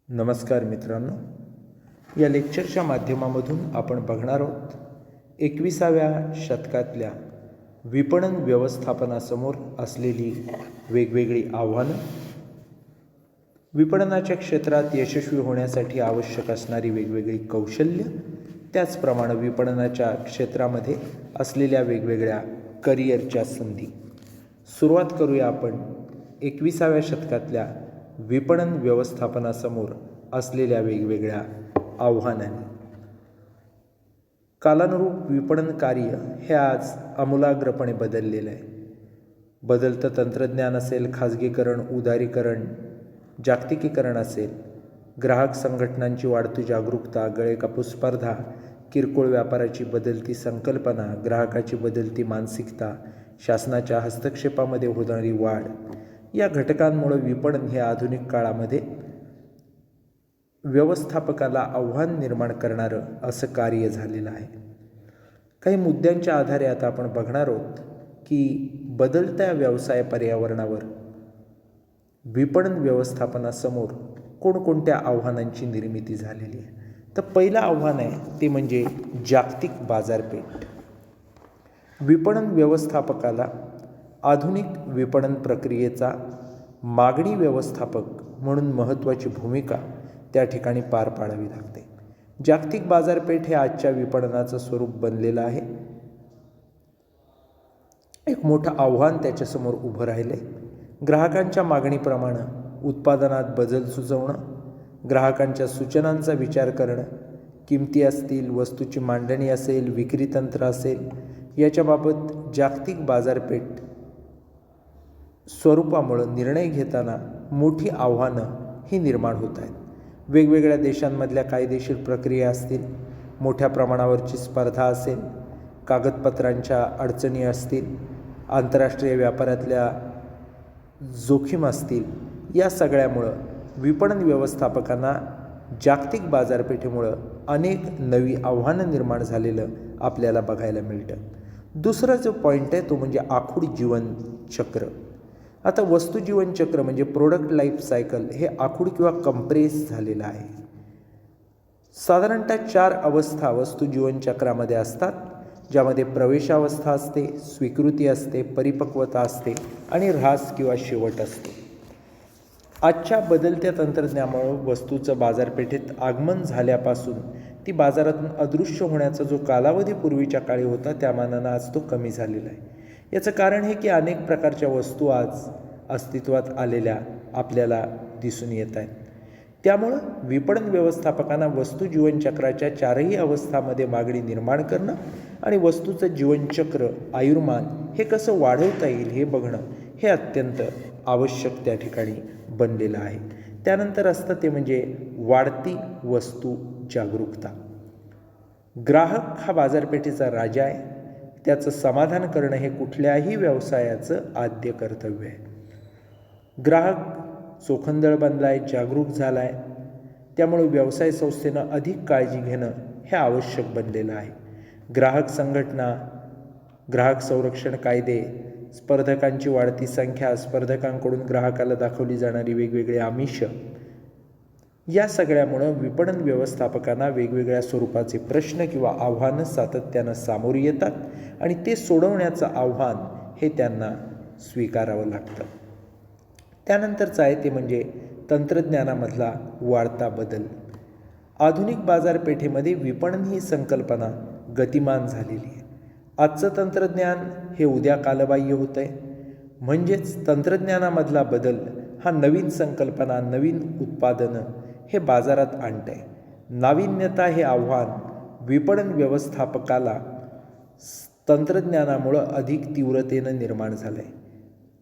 नमस्कार मित्रांनो, या लेक्चरच्या माध्यमामधून आपण बघणार आहोत 21व्या शतकातल्या विपणन व्यवस्थापनासमोर असलेली वेगवेगळी आव्हानं, विपणनाच्या क्षेत्रात यशस्वी होण्यासाठी आवश्यक असणारी वेगवेगळी कौशल्य, त्याचप्रमाणे विपणनाच्या क्षेत्रामध्ये असलेल्या वेगवेगळ्या करिअरच्या संधी. सुरुवात करूया आपण 21व्या शतकातल्या विपणन व्यवस्थापनासमोर असलेल्या वेगवेगळ्या आव्हानांनी. कालानुरूप विपणन कार्य हे आज आमूलाग्रपणे बदललेलं आहे. बदलतं तंत्रज्ञान असेल, खाजगीकरण, उदारीकरण, जागतिकीकरण असेल, ग्राहक संघटनांची वाढती जागरूकता, गळेकापूस स्पर्धा, किरकोळ व्यापाराची बदलती संकल्पना, ग्राहकाची बदलती मानसिकता, शासनाच्या हस्तक्षेपामध्ये होणारी वाढ, या घटकांमुळे विपणन हे आधुनिक काळामध्ये व्यवस्थापकाला आव्हान निर्माण करणारं असं कार्य झालेलं आहे. काही मुद्द्यांच्या आधारे आता आपण बघणार आहोत की बदलत्या व्यवसाय पर्यावरणावर विपणन व्यवस्थापनासमोर कोणकोणत्या आव्हानांची निर्मिती झालेली आहे. तर पहिलं आव्हान आहे ते म्हणजे जागतिक बाजारपेठ. विपणन व्यवस्थापकाला आधुनिक विपणन प्रक्रियेचा मागणी व्यवस्थापक म्हणून महत्त्वाची भूमिका त्या ठिकाणी पार पाडावी लागते. जागतिक बाजारपेठ हे आजच्या विपणनाचं स्वरूप बनलेलं आहे. एक मोठं आव्हान त्याच्यासमोर उभं राहिले. ग्राहकांच्या मागणीप्रमाणे उत्पादनात बदल सुचवणं, ग्राहकांच्या सूचनांचा विचार करणं, किमती असतील, वस्तूची मांडणी असेल, विक्री तंत्र असेल, याच्याबाबत जागतिक बाजारपेठ स्वरूपामुळं निर्णय घेताना मोठी आव्हानं ही निर्माण होत आहेत. वेगवेगळ्या देशांमधल्या कायदेशीर प्रक्रिया असतील, मोठ्या प्रमाणावरची स्पर्धा असेल, कागदपत्रांच्या अडचणी असतील, आंतरराष्ट्रीय व्यापारातल्या जोखीम असतील, या सगळ्यामुळं विपणन व्यवस्थापकांना जागतिक बाजारपेठेमुळं अनेक नवी आव्हानं निर्माण झालेलं आपल्याला बघायला मिळतं. दुसरा जो पॉईंट आहे तो म्हणजे आखूड जीवनचक्र. आता वस्तू जीवनचक्र म्हणजे प्रोडक्ट लाईफ सायकल हे आखूड किंवा कंप्रेस झालेलं आहे. साधारणतः 4 अवस्था वस्तू जीवनचक्रामध्ये असतात, ज्यामध्ये प्रवेशावस्था असते, स्वीकृती असते, परिपक्वता असते आणि ऱ्हास किंवा शेवट असतो. आजच्या बदलत्या तंत्रज्ञानामुळे वस्तूचं बाजारपेठेत आगमन झाल्यापासून ती बाजारातून अदृश्य होण्याचा जो कालावधी पूर्वीच्या काळी होता त्या मानानं आज तो कमी झालेला आहे. याचं कारण हे की अनेक प्रकारच्या वस्तू आज अस्तित्वात आलेल्या आपल्याला दिसून येत आहेत. त्यामुळं विपणन व्यवस्थापकांना वस्तू जीवनचक्राच्या 4ही अवस्थामध्ये मागणी निर्माण करणं आणि वस्तूचं जीवनचक्र आयुर्मान हे कसं वाढवता येईल हे बघणं हे अत्यंत आवश्यक त्या ठिकाणी बनलेलं आहे. त्यानंतर असतं ते म्हणजे वाढती वस्तू जागरूकता. ग्राहक हा बाजारपेठेचा राजा आहे. त्याचं समाधान करणं हे कुठल्याही व्यवसायाचं आद्य कर्तव्य आहे. ग्राहक चोखंदळ बनला आहे, जागरूक झाला आहे. त्यामुळे व्यवसाय संस्थेनं अधिक काळजी घेणं हे आवश्यक बनलेलं आहे. ग्राहक संघटना, ग्राहक संरक्षण कायदे, स्पर्धकांची वाढती संख्या, स्पर्धकांकडून ग्राहकाला दाखवली जाणारी वेगवेगळी आमिष, या सगळ्यामुळं विपणन व्यवस्थापकांना वेगवेगळ्या स्वरूपाचे प्रश्न किंवा आव्हानं सातत्यानं सामोरी येतात आणि ते सोडवण्याचं आव्हान हे त्यांना स्वीकारावं लागतं. त्यानंतरचं आहे ते म्हणजे तंत्रज्ञानामधला वाढता बदल. आधुनिक बाजारपेठेमध्ये विपणन ही संकल्पना गतिमान झालेली आहे. आजचं तंत्रज्ञान हे उद्या कालबाह्य होतं आहे. म्हणजेच तंत्रज्ञानामधला बदल हा नवीन संकल्पना, नवीन उत्पादनं हे बाजारात आणत आहे. नाविन्यता हे आव्हान विपणन व्यवस्थापकाला तंत्रज्ञानामुळं अधिक तीव्रतेनं निर्माण झालं आहे.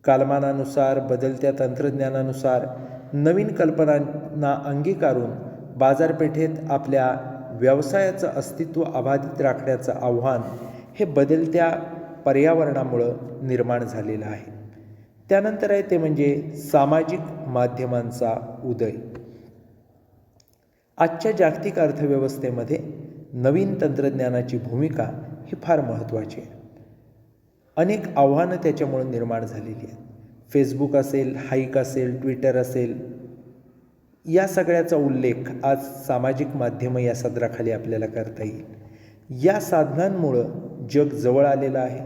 कालमानानुसार, बदलत्या तंत्रज्ञानानुसार नवीन कल्पनांना अंगीकारून बाजारपेठेत आपल्या व्यवसायाचं अस्तित्व अबाधित राखण्याचं आव्हान हे बदलत्या पर्यावरणामुळं निर्माण झालेलं आहे. त्यानंतर आहे ते म्हणजे सामाजिक माध्यमांचा उदय. आजच्या जागतिक अर्थव्यवस्थेमध्ये नवीन तंत्रज्ञानाची भूमिका ही फार महत्त्वाची आहे. अनेक आव्हानं त्याच्यामुळे निर्माण झालेली आहेत. फेसबुक असेल, हाईक असेल, ट्विटर असेल, या सगळ्याचा उल्लेख आज सामाजिक माध्यमं या सदराखाली आपल्याला करता येईल. या साधनांमुळं जग जवळ आलेलं आहे.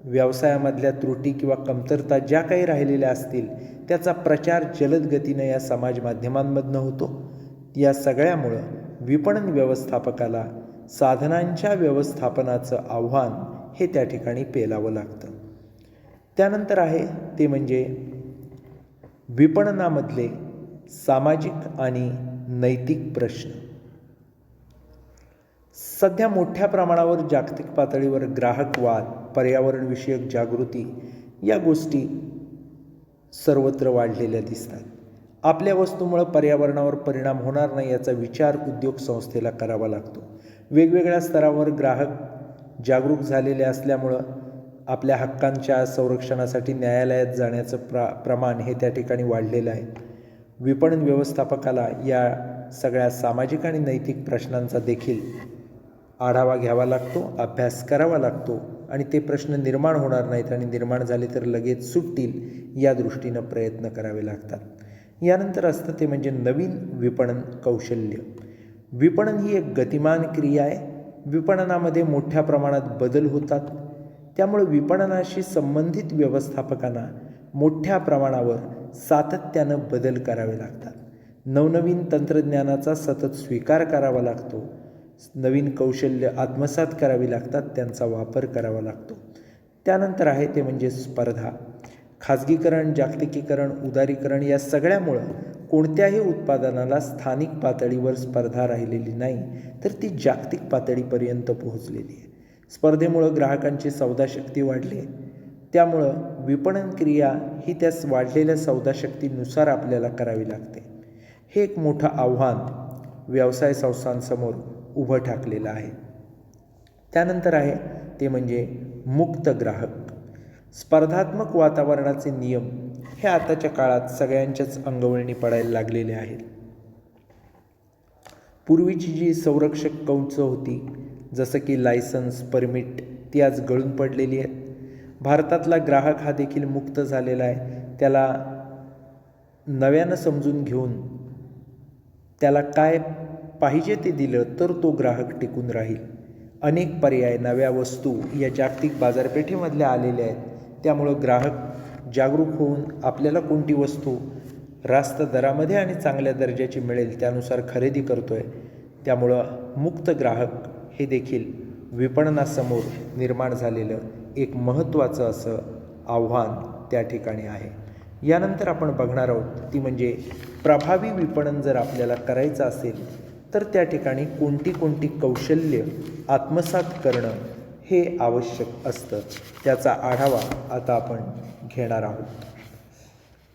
व्यवसायामधल्या त्रुटी किंवा कमतरता ज्या काही राहिलेल्या असतील त्याचा प्रचार जलद गतीनं या समाज माध्यमांमधनं होतो. या सगळ्यामुळं विपणन व्यवस्थापकाला साधनांच्या व्यवस्थापनाचं आव्हान हे त्या ठिकाणी पेलावं लागतं. त्यानंतर आहे ते म्हणजे विपणनामधले सामाजिक आणि नैतिक प्रश्न. सध्या मोठ्या प्रमाणावर जागतिक पातळीवर ग्राहक वाद, पर्यावरणविषयक जागृती या गोष्टी सर्वत्र वाढलेल्या दिसतात. आपल्या वस्तूमुळे पर्यावरणावर परिणाम होणार नाही याचा विचार उद्योग संस्थेला करावा लागतो. वेगवेगळ्या स्तरावर ग्राहक जागरूक झालेले असल्यामुळं आपल्या हक्कांच्या संरक्षणासाठी न्यायालयात जाण्याचं प्रमाण हे त्या ठिकाणी वाढलेलं आहे. विपणन व्यवस्थापकाला या सगळ्या सामाजिक आणि नैतिक प्रश्नांचा देखील आढावा घ्यावा लागतो, अभ्यास करावा लागतो आणि ते प्रश्न निर्माण होणार नाहीत आणि निर्माण झाले तर लगेच सुटतील या दृष्टीनं प्रयत्न करावे लागतात. यानंतर असतं ते म्हणजे नवीन विपणन कौशल्य. विपणन ही एक गतिमान क्रिया आहे. विपणनामध्ये मोठ्या प्रमाणात बदल होतात. त्यामुळे विपणनाशी संबंधित व्यवस्थापकांना मोठ्या प्रमाणावर सातत्यानं बदल करावे लागतात. नवनवीन तंत्रज्ञानाचा सतत स्वीकार करावा लागतो. नवीन कौशल्य आत्मसात करावी लागतात, त्यांचा वापर करावा लागतो. त्यानंतर आहे ते म्हणजे स्पर्धा. खाजगीकरण, जागतिकीकरण, उदारीकरण या सगळ्यामुळं कोणत्याही उत्पादनाला स्थानिक पातळीवर स्पर्धा राहिलेली नाही, तर ती जागतिक पातळीपर्यंत पोहोचलेली आहे. स्पर्धेमुळं ग्राहकांची सौदाशक्ती वाढली. त्यामुळं विपणन क्रिया ही त्या वाढलेल्या सौदाशक्तीनुसार आपल्याला करावी लागते. हे एक मोठं आव्हान व्यवसाय संस्थांसमोर उभं ठाकलेलं आहे. त्यानंतर आहे ते म्हणजे मुक्त ग्राहक. स्पर्धात्मक वातावरणाचे नियम हे आताच्या काळात सगळ्यांच्याच अंगवळणी पडायला लागलेले आहेत. पूर्वीची जी संरक्षक कवच होती, जसं की लायसन्स, परमिट, ती आज गळून पडलेली आहेत. भारतातला ग्राहक हा देखील मुक्त झालेला आहे. त्याला नव्यानं समजून घेऊन त्याला काय पाहिजे ते दिलं तर तो ग्राहक टिकून राहील. अनेक पर्याय, नव्या वस्तू या जागतिक बाजारपेठेमधल्या आलेल्या आहेत. त्यामुळं ग्राहक जागरूक होऊन आपल्याला कोणती वस्तू रास्त दरामध्ये आणि चांगल्या दर्जाची मिळेल त्यानुसार खरेदी करतो आहे. त्यामुळं मुक्त ग्राहक हे देखील विपणनासमोर निर्माण झालेलं एक महत्त्वाचं असं आव्हान त्या ठिकाणी आहे. यानंतर आपण बघणार आहोत ती म्हणजे प्रभावी विपणन जर आपल्याला करायचं असेल तर त्या ठिकाणी कोणती कोणती कौशल्य आत्मसात करणं हे आवश्यक असतं. त्याचा आढावा आता आपण घेणार आहोत.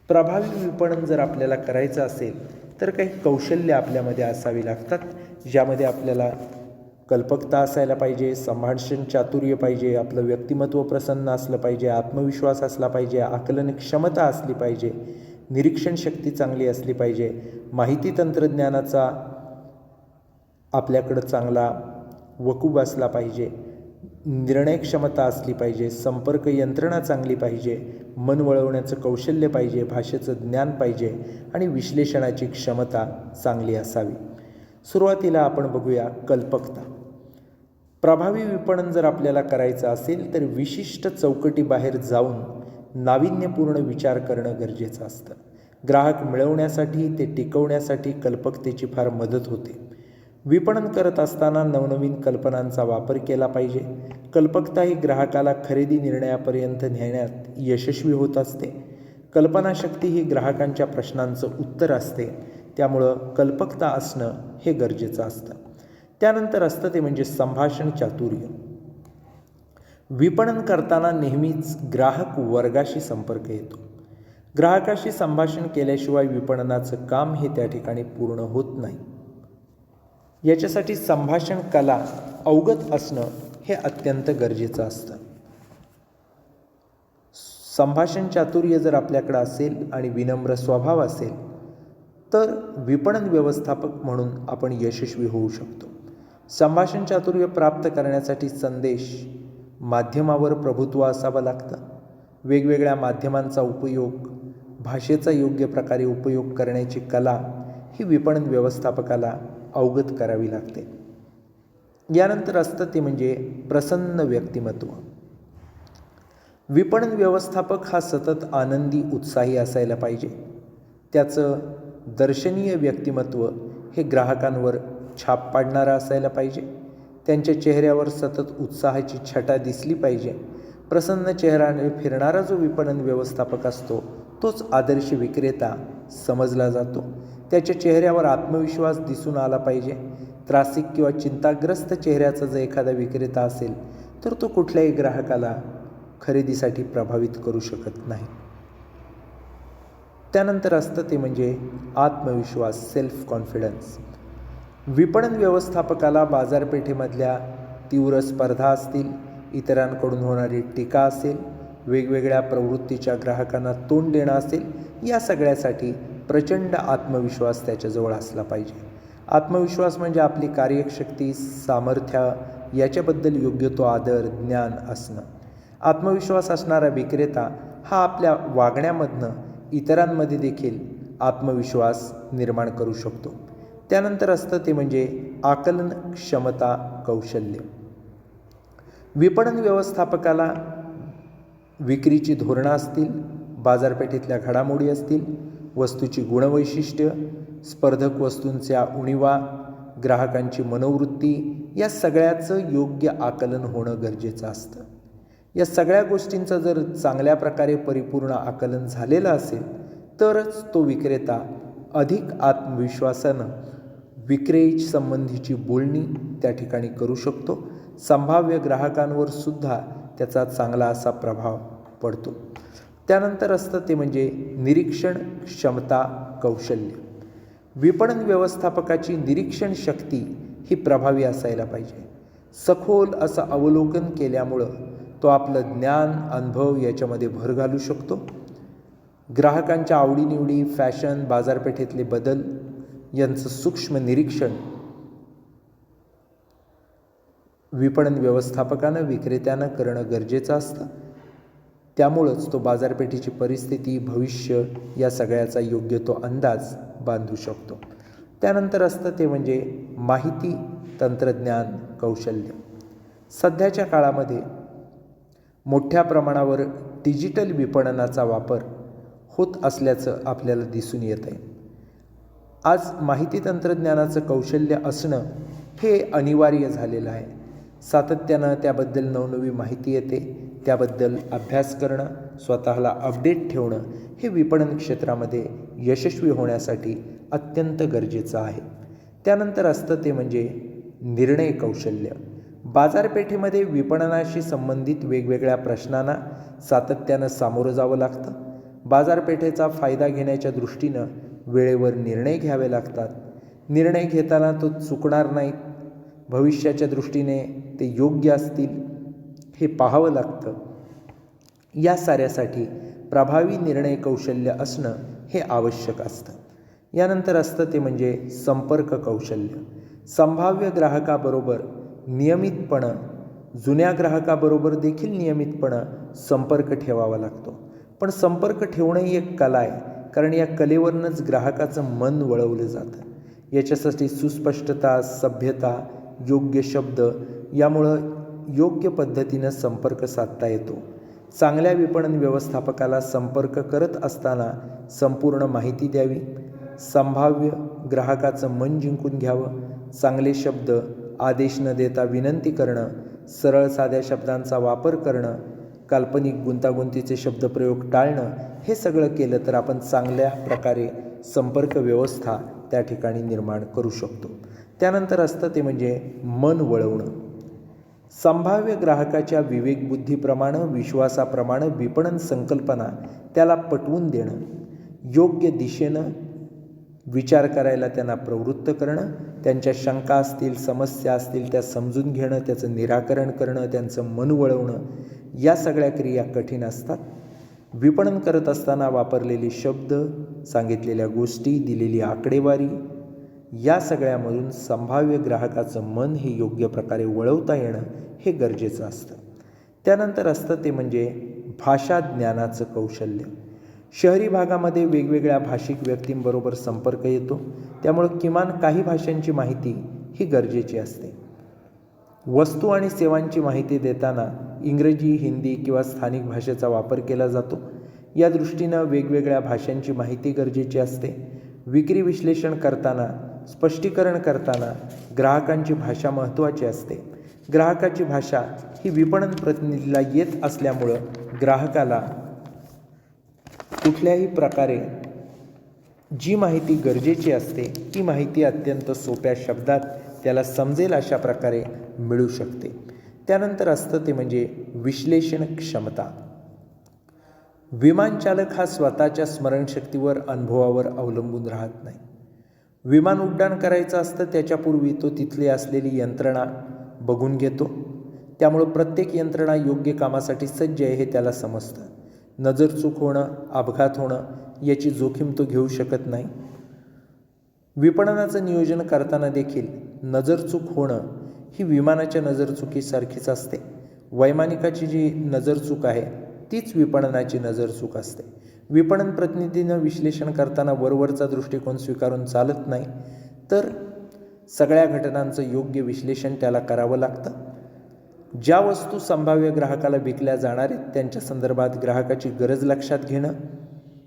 प्रभावी विपणन जर आपल्याला करायचं असेल तर काही कौशल्य आपल्यामध्ये असावी लागतात, ज्यामध्ये आपल्याला कल्पकता असायला पाहिजे, संभाषण चातुर्य पाहिजे, आपलं व्यक्तिमत्व प्रसन्न असलं पाहिजे, आत्मविश्वास असला पाहिजे, आकलन क्षमता असली पाहिजे, निरीक्षण शक्ती चांगली असली पाहिजे, माहिती तंत्रज्ञानाचा आपल्याकडं चांगला वकूब असला पाहिजे, निर्णय क्षमता असली पाहिजे, संपर्क यंत्रणा चांगली पाहिजे, मन वळवण्याचं कौशल्य पाहिजे, भाषेचं ज्ञान पाहिजे आणि विश्लेषणाची क्षमता चांगली असावी. सुरुवातीला आपण बघूया कल्पकता. प्रभावी विपणन जर आपल्याला करायचं असेल तर विशिष्ट चौकटीबाहेर जाऊन नाविन्यपूर्ण विचार करणं गरजेचं असतं. ग्राहक मिळवण्यासाठी, ते टिकवण्यासाठी कल्पकतेची फार मदत होते. विपणन करत असताना नवनवीन कल्पनांचा वापर केला पाहिजे. कल्पकता ही ग्राहकाला खरेदी निर्णयापर्यंत नेण्यात यशस्वी होत असते. कल्पनाशक्ती ही ग्राहकांच्या प्रश्नांचं उत्तर असते. त्यामुळं कल्पकता असणं हे गरजेचं असतं. त्यानंतर असतं ते म्हणजे संभाषण चातुर्य. विपणन करताना नेहमीच ग्राहक वर्गाशी संपर्क येतो. ग्राहकाशी संभाषण केल्याशिवाय विपणनाचं काम हे त्या ठिकाणी पूर्ण होत नाही. याच्यासाठी संभाषण कला अवगत असणं हे अत्यंत गरजेचं असतं. संभाषण चातुर्य जर आपल्याकडं असेल आणि विनम्र स्वभाव असेल तर विपणन व्यवस्थापक म्हणून आपण यशस्वी होऊ शकतो. संभाषण चातुर्य प्राप्त करण्यासाठी संदेश माध्यमावर प्रभुत्व असावं लागतं. वेगवेगळ्या माध्यमांचा उपयोग, भाषेचा योग्य प्रकारे उपयोग करण्याची कला ही विपणन व्यवस्थापकाला अवगत करावी लागते. यानंतर असतं ते म्हणजे प्रसन्न व्यक्तिमत्व. विपणन व्यवस्थापक हा सतत आनंदी, उत्साही असायला पाहिजे. त्याचं दर्शनीय व्यक्तिमत्व हे ग्राहकांवर छाप पाडणारं असायला पाहिजे. त्यांच्या चेहऱ्यावर सतत उत्साहाची छटा दिसली पाहिजे. प्रसन्न चेहऱ्याने फिरणारा जो विपणन व्यवस्थापक असतो तोच आदर्श विक्रेता समजला जातो. त्याच्या चेहऱ्यावर आत्मविश्वास दिसून आला पाहिजे. त्रासिक किंवा चिंताग्रस्त चेहऱ्याचा जर एखादा विक्रेता असेल तर तो कुठल्याही ग्राहकाला खरेदीसाठी प्रभावित करू शकत नाही. त्यानंतर असतं ते म्हणजे आत्मविश्वास, सेल्फ कॉन्फिडन्स. विपणन व्यवस्थापकाला बाजारपेठेमधल्या तीव्र स्पर्धा असतील, इतरांकडून होणारी टीका असेल, वेगवेगळ्या प्रवृत्तीच्या ग्राहकांना तोंड देणं असेल, या सगळ्यासाठी प्रचंड आत्मविश्वास त्याच्याजवळ असला पाहिजे. आत्मविश्वास म्हणजे आपली कार्यशक्ती, सामर्थ्य याच्याबद्दल योग्य तो आदर, ज्ञान असणं. आत्मविश्वास असणारा विक्रेता हा आपल्या वागण्यामधनं इतरांमध्ये देखील आत्मविश्वास निर्माण करू शकतो. त्यानंतर असतं ते म्हणजे आकलन क्षमता, कौशल्य. विपणन व्यवस्थापकाला विक्रीची धोरणं असतील, बाजारपेठेतल्या घडामोडी असतील, वस्तूची गुणवैशिष्ट्य, स्पर्धक वस्तूंच्या उणीवा, ग्राहकांची मनोवृत्ती या सगळ्याचं योग्य आकलन होणं गरजेचं असतं. या सगळ्या गोष्टींचं जर चांगल्या प्रकारे परिपूर्ण आकलन झालेलं असेल तरच तो विक्रेता अधिक आत्मविश्वासानं विक्री संबंधीची बोलणी त्या ठिकाणी करू शकतो. संभाव्य ग्राहकांवर सुद्धा त्याचा चांगला असा प्रभाव पडतो. त्यानंतर असतं ते म्हणजे निरीक्षण क्षमता, कौशल्य. विपणन व्यवस्थापकाची निरीक्षण शक्ती ही प्रभावी असायला पाहिजे. सखोल असं अवलोकन केल्यामुळं तो आपलं ज्ञान, अनुभव याच्यामध्ये भर घालू शकतो. ग्राहकांच्या आवडीनिवडी, फॅशन, बाजारपेठेतले बदल यांचं सूक्ष्म निरीक्षण विपणन व्यवस्थापकानं, विक्रेत्यानं करणं गरजेचं असतं. त्यामुळंच तो बाजारपेठेची परिस्थिती, भविष्य या सगळ्याचा योग्य तो अंदाज बांधू शकतो. त्यानंतर असतं ते म्हणजे माहिती, तंत्रज्ञान, कौशल्य. सध्याच्या काळामध्ये मोठ्या प्रमाणावर डिजिटल विपणनाचा वापर होत असल्याचं आपल्याला दिसून येत आहे. आज माहिती तंत्रज्ञानाचं कौशल्य असणं हे अनिवार्य झालेलं आहे. सातत्यानं त्याबद्दल नवनवी माहिती येते, त्याबद्दल अभ्यास करणं, स्वतःला अपडेट ठेवणं हे विपणन क्षेत्रामध्ये यशस्वी होण्यासाठी अत्यंत गरजेचं आहे. त्यानंतर असतं ते म्हणजे निर्णय कौशल्य. बाजारपेठेमध्ये विपणनाशी संबंधित वेगवेगळ्या प्रश्नांना सातत्यानं सामोरं जावं लागतं. बाजारपेठेचा फायदा घेण्याच्या दृष्टीनं वेळेवर निर्णय घ्यावे लागतात. निर्णय घेताना तो चुकणार नाहीत, भविष्याच्या दृष्टीने ते योग्य असतील हे पाहावं लागतं. या साऱ्यासाठी प्रभावी निर्णय कौशल्य असणं हे आवश्यक असतं. यानंतर असतं ते म्हणजे संपर्क कौशल्य. संभाव्य ग्राहकाबरोबर नियमितपणं, जुन्या ग्राहकाबरोबर देखील नियमितपणं संपर्क ठेवावा लागतो. पण संपर्क ठेवणं ही एक कला आहे, कारण या कलेवरनंच ग्राहकाचं मन वळवलं जातं. याच्यासाठी सुस्पष्टता, सभ्यता, योग्य शब्द यामुळं योग्य पद्धतीनं संपर्क साधता येतो. चांगल्या विपणन व्यवस्थापकाला संपर्क करत असताना संपूर्ण माहिती द्यावी, संभाव्य ग्राहकाचं मन जिंकून घ्यावं, चांगले शब्द, आदेश न देता विनंती करणं, सरळ साध्या शब्दांचा वापर करणं, काल्पनिक गुंतागुंतीचे शब्दप्रयोग टाळणं हे सगळं केलं तर आपण चांगल्या प्रकारे संपर्क व्यवस्था त्या ठिकाणी निर्माण करू शकतो. त्यानंतर असतं ते म्हणजे मन वळवणं. संभाव्य ग्राहकाच्या विवेकबुद्धीप्रमाणे, विश्वासाप्रमाणे विपणन संकल्पना त्याला पटवून देणं, योग्य दिशेनं विचार करायला त्यांना प्रवृत्त करणं, त्यांच्या शंका असतील, समस्या असतील त्या समजून घेणं, त्याचं निराकरण करणं, त्यांचं मन वळवणं या सगळ्या क्रिया कठीण असतात. विपणन करत असताना वापरलेले शब्द, सांगितलेल्या गोष्टी, दिलेली आकडेवारी या सगळ्यामधून संभाव्य ग्राहकाचं मन हे योग्य प्रकारे वळवता येणं हे गरजेचं असतं. त्यानंतर असतं ते म्हणजे भाषा ज्ञानाचं कौशल्य. शहरी भागामध्ये वेगवेगळ्या भाषिक व्यक्तींबरोबर संपर्क येतो, त्यामुळे किमान काही भाषांची माहिती ही गरजेची असते. वस्तू आणि सेवांची माहिती देताना इंग्रजी, हिंदी किंवा स्थानिक भाषेचा वापर केला जातो. या दृष्टीनं वेगवेगळ्या भाषांची माहिती गरजेची असते. विक्री विश्लेषण करताना, स्पष्टीकरण करताना ग्राहकांची भाषा महत्त्वाची असते. ग्राहकाची भाषा ही विपणन प्रतिनिधीला येत असल्यामुळं ग्राहकाला कुठल्याही प्रकारे जी माहिती गरजेची असते ती माहिती अत्यंत सोप्या शब्दात त्याला समजेल अशा प्रकारे मिळू शकते. त्यानंतर असतं ते म्हणजे विश्लेषण क्षमता. विमानचालक हा स्वतःच्या स्मरणशक्तीवर, अनुभवावर अवलंबून राहत नाही. विमान उड्डाण करायचं असतं त्याच्यापूर्वी तो तिथली असलेली यंत्रणा बघून घेतो. त्यामुळं प्रत्येक यंत्रणा योग्य कामासाठी सज्ज आहे हे त्याला समजतं. नजर चूक होणं, अपघात होणं याची जोखीम तो घेऊ शकत नाही. विपणनाचं नियोजन करताना देखील नजर चूक होणं ही विमानाच्या नजरचुकीसारखीच असते. वैमानिकाची जी नजर चूक आहे तीच विपणनाची नजर चूक असते. विपणन प्रतिनिधीनं विश्लेषण करताना वरवरचा दृष्टिकोन स्वीकारून चालत नाही, तर सगळ्या घटनांचं योग्य विश्लेषण त्याला करावं लागतं. ज्या वस्तू संभाव्य ग्राहकाला विकल्या जाणार आहेत त्यांच्या संदर्भात ग्राहकाची गरज लक्षात घेणं,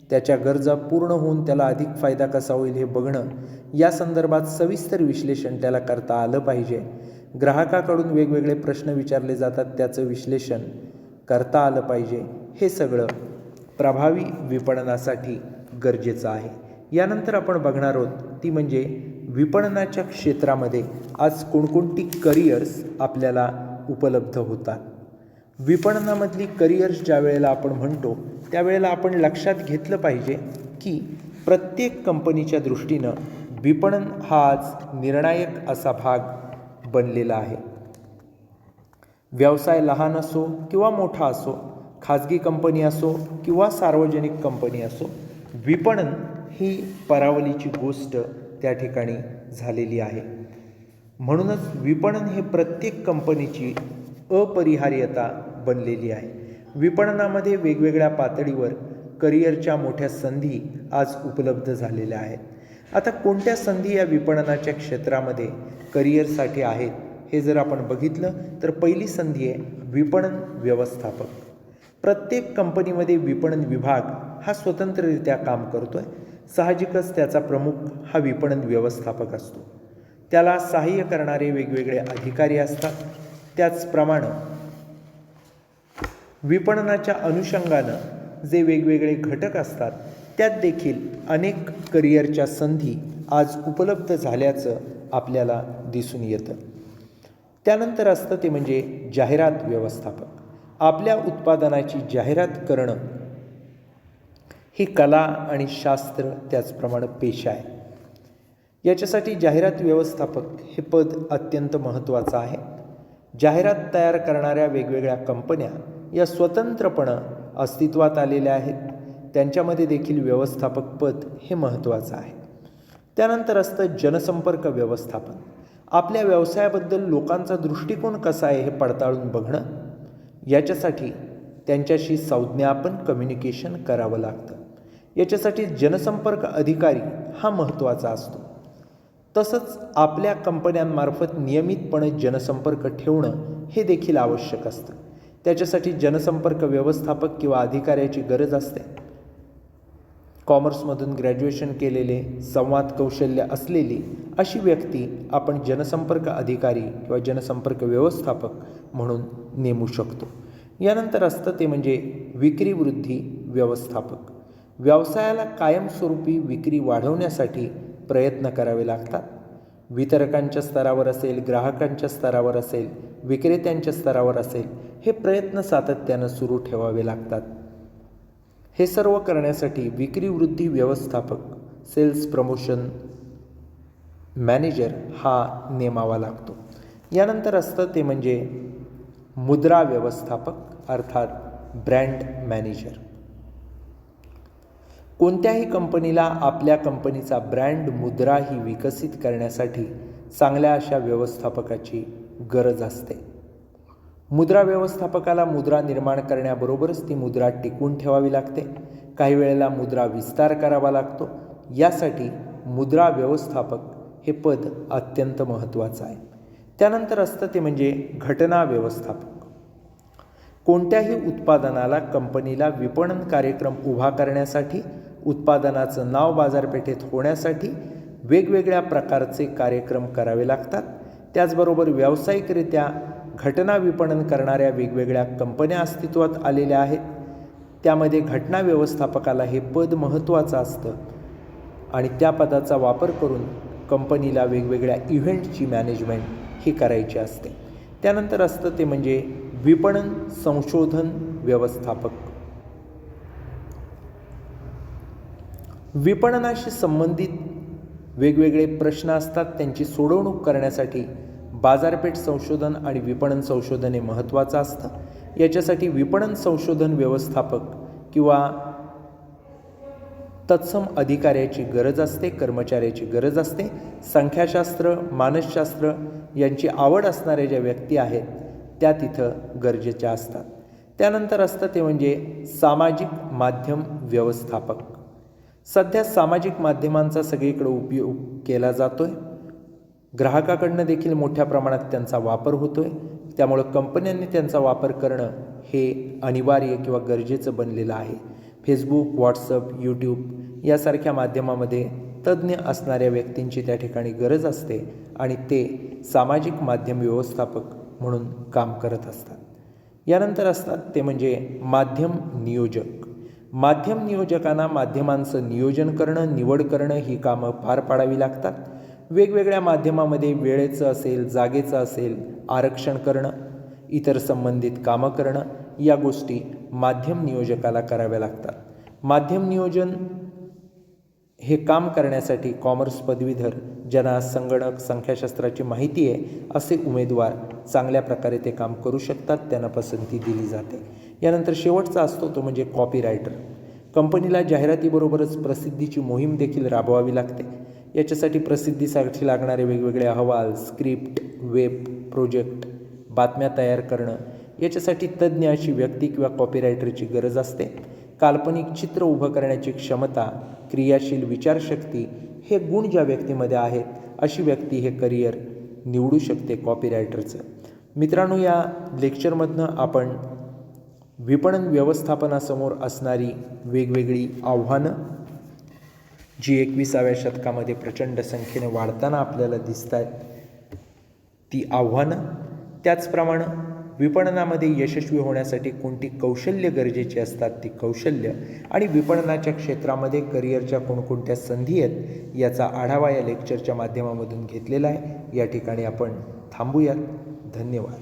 त्याच्या गरजा पूर्ण होऊन त्याला अधिक फायदा कसा होईल हे बघणं, या संदर्भात सविस्तर विश्लेषण त्याला करता आलं पाहिजे. ग्राहकाकडून वेगवेगळे प्रश्न विचारले जातात, त्याचं विश्लेषण करता आलं पाहिजे. हे सगळं प्रभावी विपणनासाठी गरजेचं आहे. यानंतर आपण बघणार आहोत ती म्हणजे विपणनाच्या क्षेत्रामध्ये आज कोणकोणती करिअर्स आपल्याला उपलब्ध होतात. विपणनामधली करिअर्स ज्या वेळेला आपण म्हणतो त्यावेळेला आपण लक्षात घेतलं पाहिजे की प्रत्येक कंपनीच्या दृष्टीनं विपणन हा आज निर्णायक असा भाग बनलेला आहे. व्यवसाय लहान असो किंवा मोठा असो, खाजगी कंपनी असो किंवा सार्वजनिक कंपनी असो, विपणन ही परावलीची गोष्ट त्या ठिकाणी झालेली आहे. म्हणूनच विपणन हे प्रत्येक कंपनीची अपरिहार्यता बनलेली आहे. विपणनामध्ये वेगवेगळ्या पातळीवर करिअरच्या मोठ्या संधी आज उपलब्ध झालेल्या आहेत. आता कोणत्या संधी या विपणनाच्या क्षेत्रामध्ये करिअरसाठी आहेत हे जर आपण बघितलं तर पहिली संधी आहे विपणन व्यवस्थापक. प्रत्येक कंपनीमध्ये विपणन विभाग हा स्वतंत्ररित्या काम करतोय. साहजिकच त्याचा प्रमुख हा विपणन व्यवस्थापक असतो. त्याला सहाय्य करणारे वेगवेगळे अधिकारी असतात. त्याचप्रमाणे विपणनाच्या अनुषंगानं जे वेगवेगळे घटक असतात त्यात देखील अनेक करिअरच्या संधी आज उपलब्ध झाल्याचं आपल्याला दिसून येतं. त्यानंतर असतं ते म्हणजे जाहिरात व्यवस्थापक. आपल्या उत्पादनाची जाहिरात करणं ही कला आणि शास्त्र, त्याचप्रमाणे पेशा आहे. याच्यासाठी जाहिरात व्यवस्थापक हे पद अत्यंत महत्त्वाचं आहे. जाहिरात तयार करणाऱ्या वेगवेगळ्या कंपन्या या स्वतंत्रपणे अस्तित्वात आलेल्या आहेत. त्यांच्यामध्ये देखील व्यवस्थापक पद हे महत्त्वाचं आहे. त्यानंतर असतं जनसंपर्क व्यवस्थापन. आपल्या व्यवसायाबद्दल लोकांचा दृष्टिकोन कसा आहे हे पडताळून बघणं. याच्यासाठी त्यांच्याशी संज्ञापन कम्युनिकेशन करावं लागतं. याच्यासाठी जनसंपर्क अधिकारी हा महत्त्वाचा असतो. तसंच आपल्या कंपन्यांमार्फत नियमितपणे जनसंपर्क ठेवणं हे देखील आवश्यक असतं. त्याच्यासाठी जनसंपर्क व्यवस्थापक किंवा अधिकाऱ्याची गरज असते. कॉमर्समधून ग्रॅज्युएशन केलेले, संवाद कौशल्य असलेली अशी व्यक्ती आपण जनसंपर्क अधिकारी किंवा जनसंपर्क व्यवस्थापक म्हणून नेमू शकतो. यानंतर असतं ते म्हणजे विक्री वृद्धी व्यवस्थापक. व्यवसायाला कायमस्वरूपी विक्री वाढवण्यासाठी प्रयत्न करावे लागतात. वितरकांच्या स्तरावर असेल, ग्राहकांच्या स्तरावर असेल, विक्रेत्यांच्या स्तरावर असेल, हे प्रयत्न सातत्यानं सुरू ठेवावे लागतात. हे सर्व करण्यासाठी विक्री वृद्धी व्यवस्थापक, सेल्स प्रमोशन मॅनेजर हा नेमावा लागतो. यानंतर असतं ते म्हणजे मुद्रा व्यवस्थापक अर्थात ब्रँड मॅनेजर. कोणत्याही कंपनीला आपल्या कंपनीचा ब्रँड मुद्रा ही विकसित करण्यासाठी चांगल्या अशा व्यवस्थापकाची गरज असते. मुद्रा व्यवस्थापकाला मुद्रा निर्माण करण्याबरोबरच ती मुद्रा टिकवून ठेवावी लागते. काही वेळेला मुद्रा विस्तार करावा लागतो. यासाठी मुद्रा व्यवस्थापक हे पद अत्यंत महत्त्वाचं आहे. त्यानंतर असतं ते म्हणजे घटना व्यवस्थापक. कोणत्याही उत्पादनाला कंपनीला विपणन कार्यक्रम उभा करण्यासाठी, उत्पादनाचं नाव बाजारपेठेत होण्यासाठी वेगवेगळ्या प्रकारचे कार्यक्रम करावे लागतात. त्याचबरोबर व्यावसायिकरित्या घटना विपणन करणाऱ्या वेगवेगळ्या कंपन्या अस्तित्वात आलेल्या आहेत. त्यामध्ये घटना व्यवस्थापकाला हे पद महत्त्वाचं असतं आणि त्या पदाचा वापर करून कंपनीला वेगवेगळ्या इव्हेंटची मॅनेजमेंट ही करायची असते. त्यानंतर असतं ते म्हणजे विपणन संशोधन व्यवस्थापक. विपणनाशी संबंधित वेगवेगळे प्रश्न असतात, त्यांची सोडवणूक करण्यासाठी बाजारपेठ संशोधन आणि विपणन संशोधन हे महत्त्वाचं असतं. याच्यासाठी विपणन संशोधन व्यवस्थापक किंवा तत्सम अधिकाऱ्याची गरज असते, कर्मचाऱ्याची गरज असते. संख्याशास्त्र, मानसशास्त्र यांची आवड असणाऱ्या ज्या व्यक्ती आहेत त्या तिथं गरजेच्या असतात. त्यानंतर असतं ते म्हणजे सामाजिक माध्यम व्यवस्थापक. सध्या सामाजिक माध्यमांचा सगळीकडे उपयोग केला जातो आहे. ग्राहकाकडनं देखील मोठ्या प्रमाणात त्यांचा वापर होतो आहे. त्यामुळं कंपन्यांनी त्यांचा वापर करणं हे अनिवार्य किंवा गरजेचं बनलेलं आहे. फेसबुक, व्हॉट्सअप, यूट्यूब यासारख्या माध्यमामध्ये तज्ज्ञ असणाऱ्या व्यक्तींची त्या ठिकाणी गरज असते आणि ते सामाजिक माध्यम व्यवस्थापक म्हणून काम करत असतात. यानंतर असतात ते म्हणजे माध्यम नियोजक. माध्यम नियोजकांना माध्यमांचं नियोजन करणं, निवड करणं ही कामं पार पाडावी लागतात. वेगवेगळ्या माध्यमामध्ये वेळेचं असेल, जागेचं असेल, आरक्षण करणं, इतर संबंधित कामं करणं या गोष्टी माध्यम नियोजकाला कराव्या लागतात. माध्यम नियोजन हे काम करण्यासाठी कॉमर्स पदवीधर, ज्यांना संगणक, संख्याशास्त्राची माहिती आहे असे उमेदवार चांगल्या प्रकारे ते काम करू शकतात, त्यांना पसंती दिली जाते. यानंतर शेवटचा असतो तो म्हणजे कॉपीरायटर. कंपनीला जाहिरातीबरोबरच प्रसिद्धीची मोहीम देखील राबवावी लागते. याच्यासाठी प्रसिद्धीसाठी लागणारे वेगवेगळे अहवाल, स्क्रिप्ट, वेब प्रोजेक्ट, बातम्या तयार करणं याच्यासाठी तज्ज्ञ अशी व्यक्ती किंवा कॉपीरायटरची गरज असते. काल्पनिक चित्र उभं करण्याची क्षमता, क्रियाशील विचारशक्ती हे गुण ज्या व्यक्तीमध्ये आहेत अशी व्यक्ती हे करिअर निवडू शकते कॉपीरायटरचं. मित्रांनो, या लेक्चरमधनं आपण विपणन व्यवस्थापनासमोर असणारी वेगवेगळी आव्हानं जी 21व्या शतकामध्ये प्रचंड संख्येने वाढताना आपल्याला दिसत आहेत ती आव्हानं, त्याचप्रमाणे विपणनामध्ये यशस्वी होण्यासाठी कोणती कौशल्य गरजेची असतात ती कौशल्य आणि विपणनाच्या क्षेत्रामध्ये करिअरच्या कोणकोणत्या संधी आहेत याचा आढावा या लेक्चरच्या माध्यमामधून घेतलेला आहे. या ठिकाणी आपण थांबूयात. धन्यवाद.